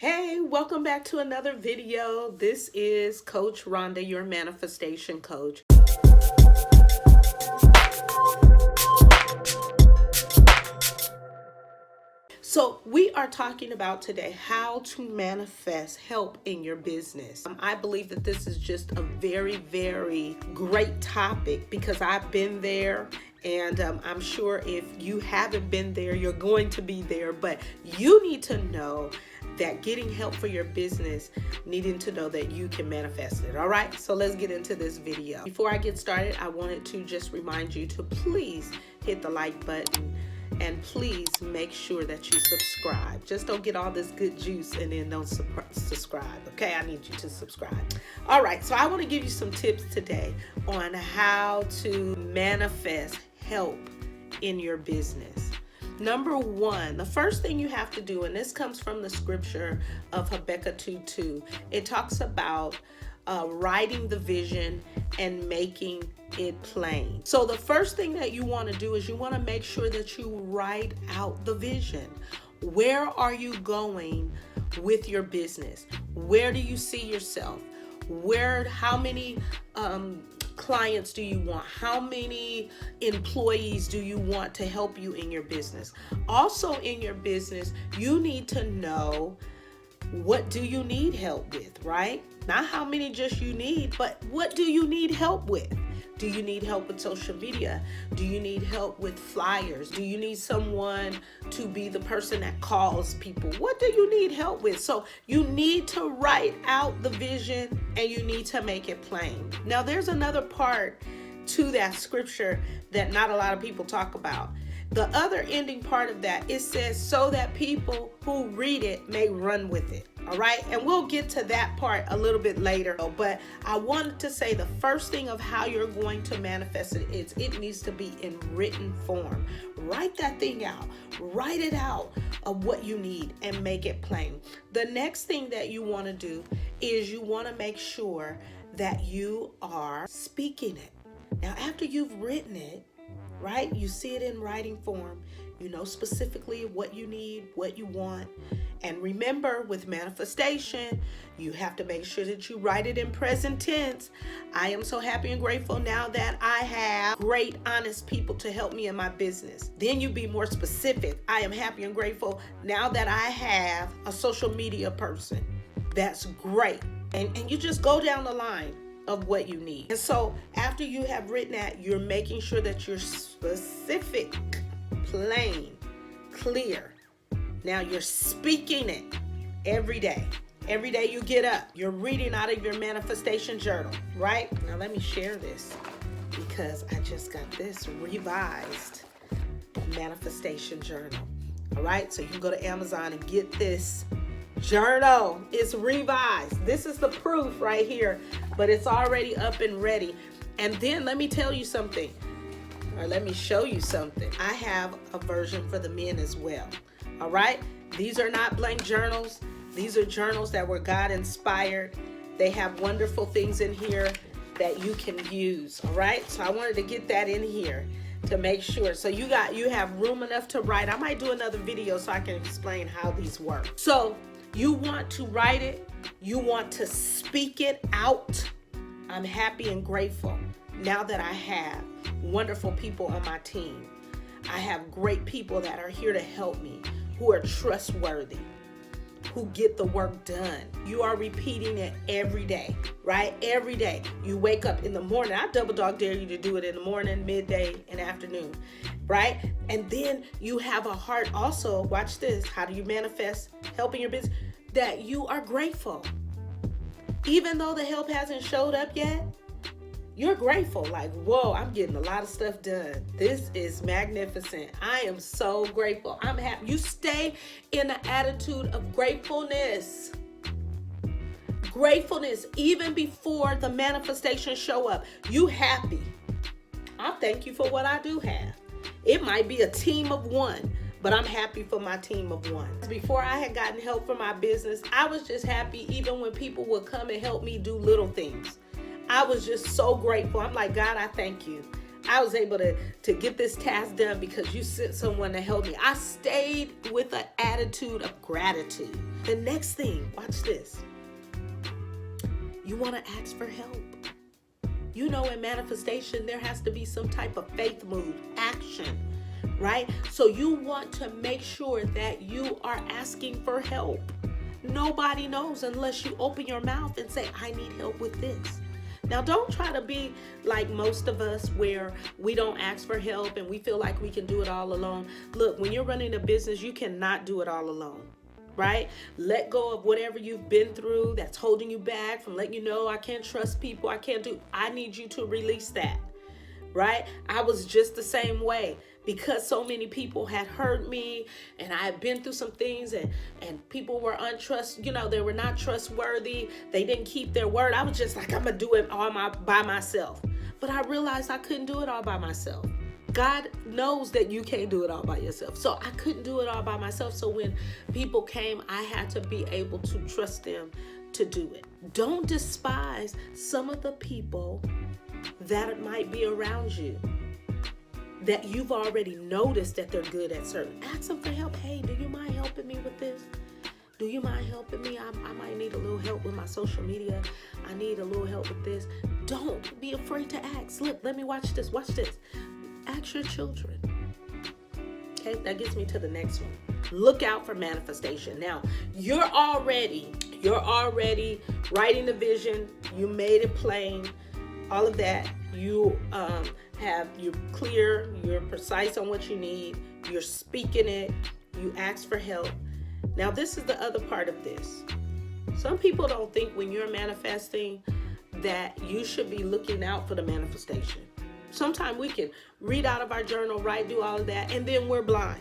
Hey, welcome back to another video. This is Coach Rhonda, your manifestation coach. So we are talking about today how to manifest help in your business. I believe that this is just a very, very great topic because I've been there. And I'm sure if you haven't been there, you're going to be there. But you need to know that getting help for your business, needing to know that you can manifest it. All right, so let's get into this video. Before I get started, I wanted to just remind you to please hit the like button and please make sure that you subscribe. Just don't get all this good juice and then don't subscribe. Okay, I need you to subscribe. All right, so I want to give you some tips today on how to manifest help in your business. Number one, the first thing you have to do, and this comes from the scripture of Habakkuk 2:2, it talks about writing the vision and making it plain. So the first thing that you want to do is you want to make sure that you write out the vision. Where are you going with your business? Where do you see yourself? How many clients do you want? How many employees do you want to help you in your business? Also in your business, you need to know, what do you need help with, right? Not how many just you need, but what do you need help with? Do you need help with social media? Do you need help with flyers? Do you need someone to be the person that calls people? What do you need help with? So you need to write out the vision and you need to make it plain. Now there's another part to that scripture that not a lot of people talk about. The other ending part of that, it says, so that people who read it may run with it. All right. And we'll get to that part a little bit later. But I wanted to say the first thing of how you're going to manifest it is it needs to be in written form. Write that thing out. Write it out of what you need and make it plain. The next thing that you want to do is you want to make sure that you are speaking it. Now, after you've written it, right? You see it in writing form. You know specifically what you need, what you want. And remember, with manifestation, you have to make sure that you write it in present tense. I am so happy and grateful now that I have great, honest people to help me in my business. Then you be more specific. I am happy and grateful now that I have a social media person. That's great. And you just go down the line of what you need. And so after you have written that, you're making sure that you're specific, plain, clear. Now you're speaking it every day. Every day you get up, you're reading out of your manifestation journal, right? Now let me share this because I just got this revised manifestation journal. All right, so you can go to Amazon and get this journal. It's revised. This is the proof right here, but it's already up and ready. And then let me tell you something, or let me show you something. I have a version for the men as well. All right, these are not blank journals. These are journals that were God inspired. They have wonderful things in here that you can use. All right, so I wanted to get that in here to make sure. So you have room enough to write. I might do another video so I can explain how these work. So you want to write it. You want to speak it out. I'm happy and grateful now that I have wonderful people on my team. I have great people that are here to help me, who are trustworthy, who get the work done. You are repeating it every day, right? Every day. You wake up in the morning. I double dog dare you to do it in the morning, midday, and afternoon, right? And then you have a heart also. Watch this. How do you manifest help in your business? That you are grateful. Even though the help hasn't showed up yet, you're grateful. Like, whoa, I'm getting a lot of stuff done. This is magnificent. I am so grateful. I'm happy. You stay in an attitude of gratefulness. Gratefulness, even before the manifestations show up. You happy. I thank you for what I do have. It might be a team of one, but I'm happy for my team of one. Before I had gotten help for my business, I was just happy even when people would come and help me do little things. I was just so grateful. I'm like, God, I thank you. I was able to get this task done because you sent someone to help me. I stayed with an attitude of gratitude. The next thing, watch this. You want to ask for help. You know, in manifestation, there has to be some type of faith move, action, right? So you want to make sure that you are asking for help. Nobody knows unless you open your mouth and say, I need help with this. Now, don't try to be like most of us where we don't ask for help and we feel like we can do it all alone. Look, when you're running a business, you cannot do it all alone, right? Let go of whatever you've been through that's holding you back from letting you know, I can't trust people, I need you to release that, right? I was just the same way. Because so many people had hurt me and I had been through some things and people were they were not trustworthy. They didn't keep their word. I was just like, I'm going to do it all by myself. But I realized I couldn't do it all by myself. God knows that you can't do it all by yourself. So I couldn't do it all by myself. So when people came, I had to be able to trust them to do it. Don't despise some of the people that might be around you, that you've already noticed that they're good at certain. Ask them for help. Hey, do you mind helping me with this? Do you mind helping me? I might need a little help with my social media. I need a little help with this. Don't be afraid to ask. Look, let me watch this. Watch this. Ask your children. Okay, that gets me to the next one. Look out for manifestation. Now, you're already writing the vision. You made it plain. All of that. You're clear, you're precise on what you need, you're speaking it, you ask for help. Now, this is the other part of this. Some people don't think when you're manifesting that you should be looking out for the manifestation. Sometimes we can read out of our journal, do all of that, and then we're blind.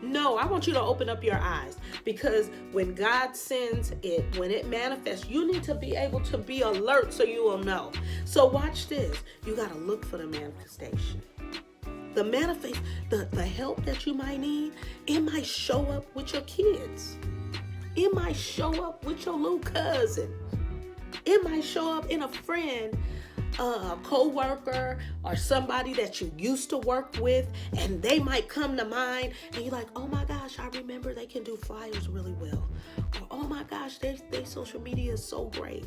No, I want you to open up your eyes, because when God sends it, when it manifests, you need to be able to be alert so you will know. So watch this. You got to look for the manifestation. The help that you might need, it might show up with your kids. It might show up with your little cousin. It might show up in a friend, a co-worker, or somebody that you used to work with, and they might come to mind, and you're like, oh my gosh, I remember they can do flyers really well. Or, oh my gosh, their social media is so great.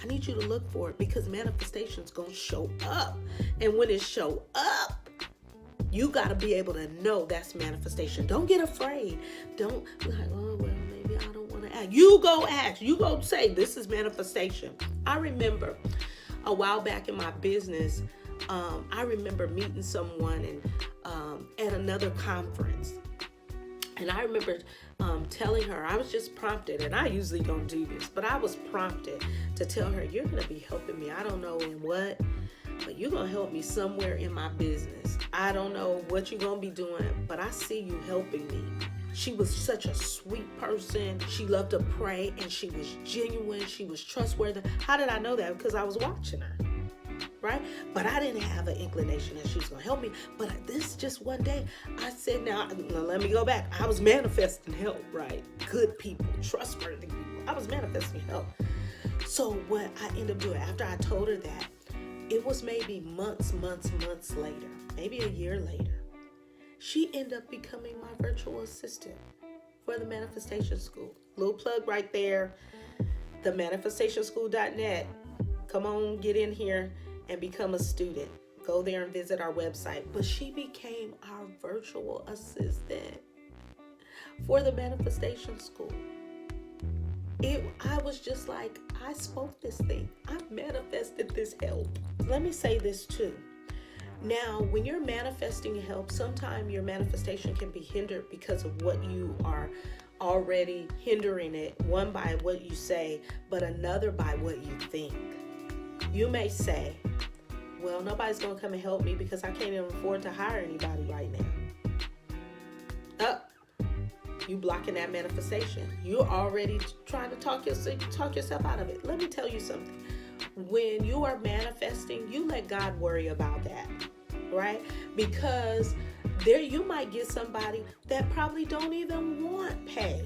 I need you to look for it, because manifestation's going to show up. And when it show up, you got to be able to know that's manifestation. Don't get afraid. Don't be like, oh, well, maybe I don't want to ask. You go ask. You go say, this is manifestation. I remember a while back in my business, I remember meeting someone at another conference. And I remember telling her, I was just prompted, and I usually don't do this, but I was prompted to tell her, you're going to be helping me. I don't know in what, but you're going to help me somewhere in my business. I don't know what you're going to be doing, but I see you helping me. She was such a sweet person. She loved to pray, and she was genuine. She was trustworthy. How did I know that? Because I was watching her, right? But I didn't have an inclination that she was going to help me. But this just one day, I said, now let me go back. I was manifesting help, right? Good people, trustworthy people. I was manifesting help. So what I ended up doing after I told her that, it was maybe months later, maybe a year later, she ended up becoming my virtual assistant for the Manifestation School. Little plug right there, the manifestationschool.net. Come on, get in here and become a student. Go there and visit our website. But she became our virtual assistant for the Manifestation School. I was just like, I spoke this thing. I manifested this help. Let me say this too. Now, when you're manifesting help, sometimes your manifestation can be hindered because of what you are already hindering it. One by what you say, but another by what you think. You may say, well, nobody's going to come and help me because I can't even afford to hire anybody right now. You blocking that manifestation. You're already trying to talk yourself out of it. Let me tell you something. When you are manifesting, you let God worry about that, right? Because there you might get somebody that probably don't even want pay.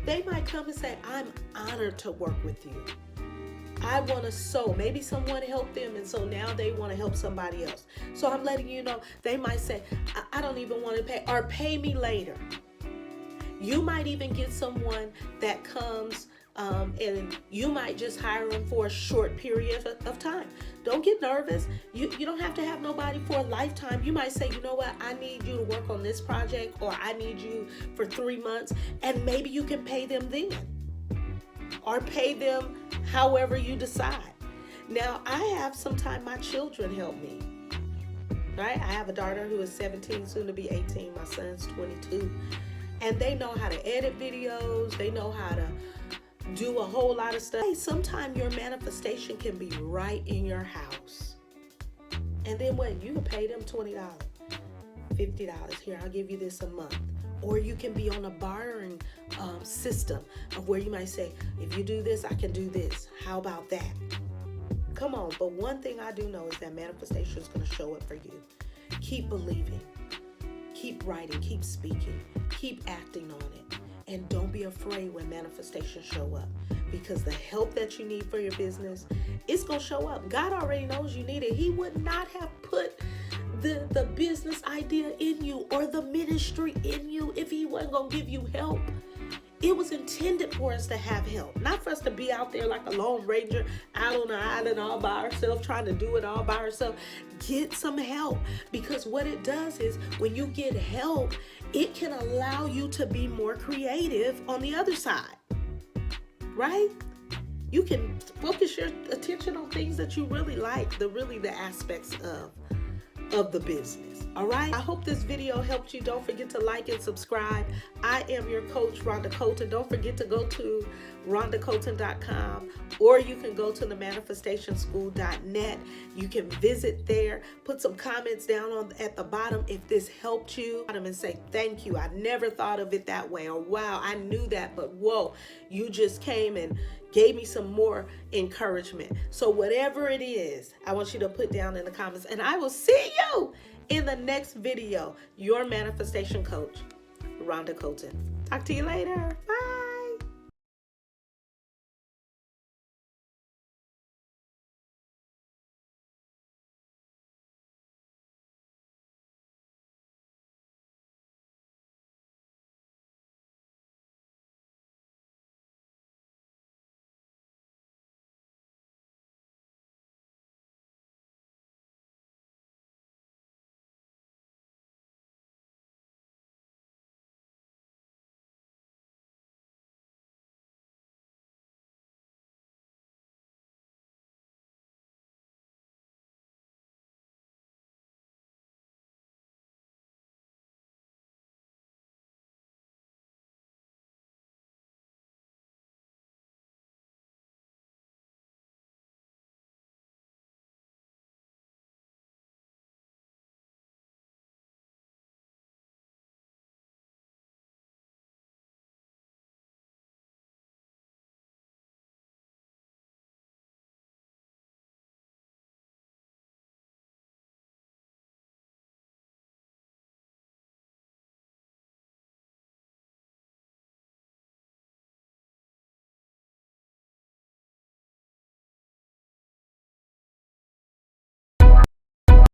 They might come and say, I'm honored to work with you. I want to sow. Maybe someone helped them, and so now they want to help somebody else. So I'm letting you know, they might say, I don't even want to pay, or pay me later. You might even get someone that comes and you might just hire them for a short period of time. Don't get nervous. You don't have to have nobody for a lifetime. You might say, you know what, I need you to work on this project, or I need you for 3 months, and maybe you can pay them then, or pay them however you decide. Now, I have sometimes my children help me. Right? I have a daughter who is 17, soon to be 18. My son's 22. And they know how to edit videos. They know how to do a whole lot of stuff. Hey, sometimes your manifestation can be right in your house. And then what? You can pay them $20, $50. Here, I'll give you this a month. Or you can be on a bartering system of where you might say, if you do this, I can do this. How about that? Come on. But one thing I do know is that manifestation is going to show up for you. Keep believing. Keep writing. Keep speaking. Keep acting on it. And don't be afraid when manifestations show up, because the help that you need for your business, it's going to show up. God already knows you need it. He would not have put the business idea in you or the ministry in you if he wasn't going to give you help. It was intended for us to have help, not for us to be out there like a lone ranger out on the island all by ourselves, trying to do it all by ourselves. Get some help, because what it does is when you get help, it can allow you to be more creative on the other side, right? You can focus your attention on things that you really like, the aspects of the business. All right. I hope this video helped you. Don't forget to like and subscribe. I am your coach, Rhonda Colton. Don't forget to go to RhondaColton.com, or you can go to the manifestationschool.net. You can visit there. Put some comments down at the bottom if this helped you, and say thank you. I never thought of it that way, or wow, I knew that, but whoa, you just came and gave me some more encouragement. So whatever it is, I want you to put down in the comments, and I will see you in the next video. Your manifestation coach, Rhonda Colton. Talk to you later. Bye.